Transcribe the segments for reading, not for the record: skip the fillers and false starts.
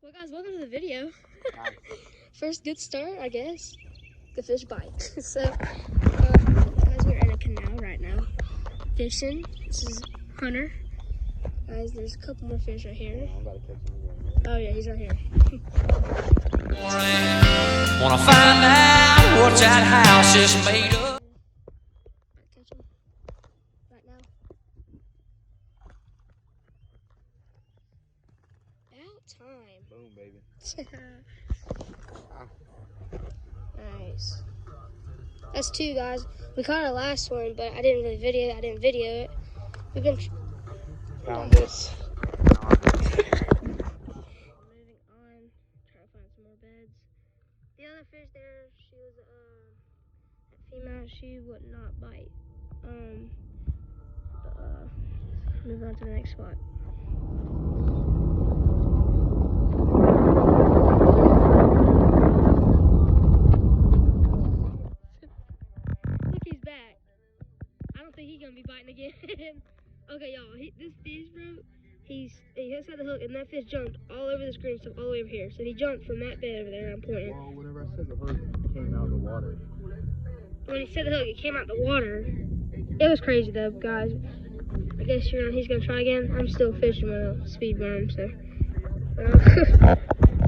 Well, guys, welcome to the video. First good start, I guess. The fish bite. So, guys, we're in a canal right now, fishing. This is Hunter. Guys, there's a couple more fish right here. I'm about to catch him again. Oh yeah, he's right here. Wanna find out what that house is made of. Catch him right now. About time. Boom, baby. Nice. That's two, guys. We caught our last one, but I didn't video it. We've been Found this. moving on, trying to find some more beds. The other fish there, she was that female. She would not bite. Move on to the next spot. Look, he's back. I don't think he's gonna be biting again. Okay, y'all, this fish, bro, he hits out the hook, and that fish jumped all over this green stuff, all the way over here. So he jumped from that bed over there, I'm pointing. Well, whenever I said the hook, it came out of the water. When he said the hook, it came out the water. It was crazy, though, guys. I guess, he's gonna try again. I'm still fishing with a speed worm, so.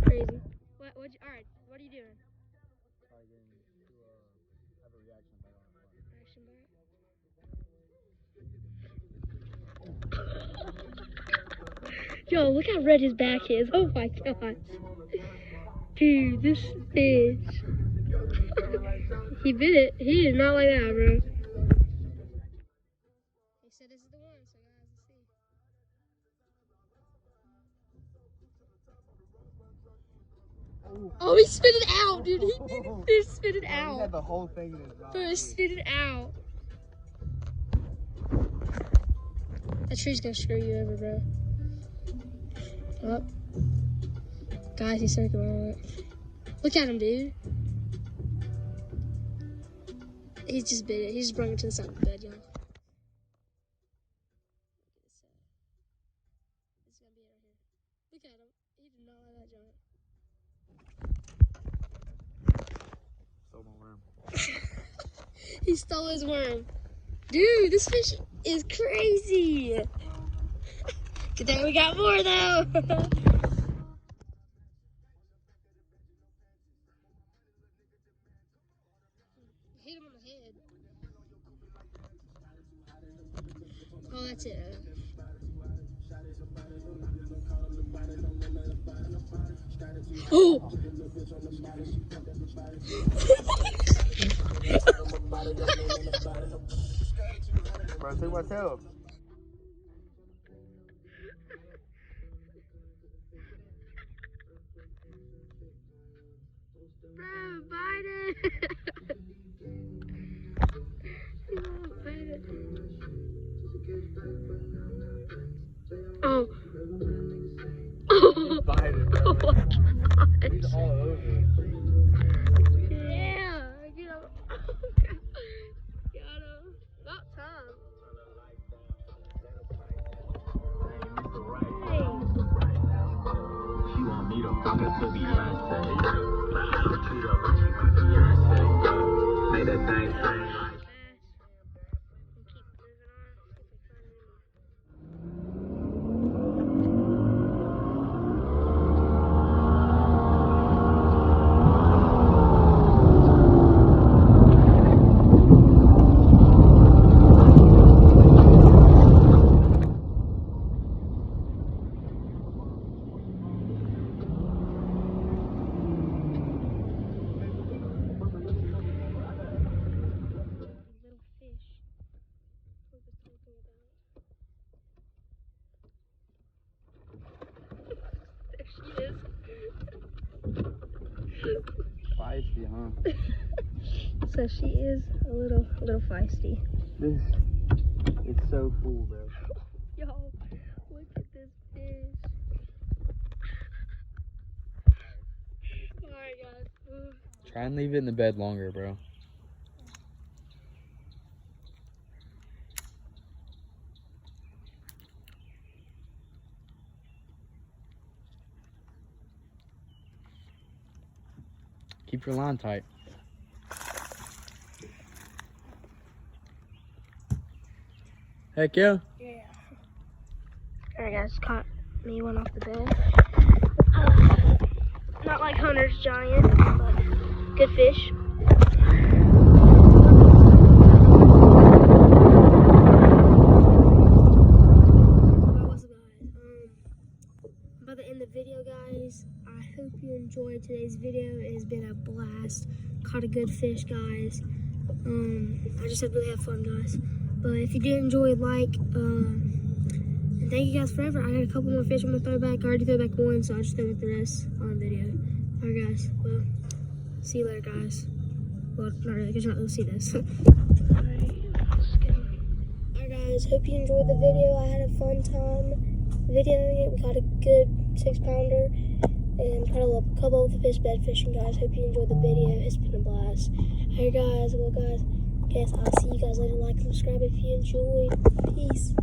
Crazy. Alright, what are you doing? Try again to have a reaction bite on it. Reaction bite? Yo, look how red his back is. Oh my god. Dude, this fish. He bit it. He did not like that, bro. They said this is the one, so guys, let's see. Oh, he spit it out, dude. He made the fish spit it He out. had the whole thing in his mouth. Bro, spit it out. That tree's gonna screw you over, bro. Oh. Guys, he's circling on it. Look at him, dude. He just bit it. He just brought it to the side of the bed, y'all. This is gonna be it right here. Look at him. He did not like that jump. Stole my worm. He stole his worm. Dude, this fish is crazy. Good thing we got more, though. Hit him on the head. Oh, that's it. Oh! Bro, take my tail. Bro, bite it! He won't bite it. Oh. Oh. Bite it, bro. Oh my gosh. He's all over. Yeah. Get him. Got him. About time. Hey. She want me to fuck her to Beyonce. Make that thing sing. Feisty, huh? So she is a little feisty. This it's so cool, bro. Yo, look at this fish. Alright, guys. Ooh. Try and leave it in the bed longer, bro. Keep your line tight. Heck yeah. Yeah. Alright guys, caught me one off the bed. Not like Hunter's giant, but good fish. About to end the video, guys. I hope you enjoyed today's video. It has been a blast. Caught a good fish, guys. I just had really have fun, guys. But if you did enjoy, like, and thank you guys forever. I got a couple more fish I'm gonna throw back. I already threw back one, so I'll just throw back the rest on video. Alright, guys. Well, see you later, guys. Well, not really, because you're not gonna see this. Alright, guys. Hope you enjoyed the video. I had a fun time videoing it. We caught a good 6-pounder and caught a couple of fish bed fishing, guys. Hope you enjoyed the video. It's been a blast. Hey, guys. Well, guys, I'll see you guys later. Like and subscribe if you enjoyed. Peace.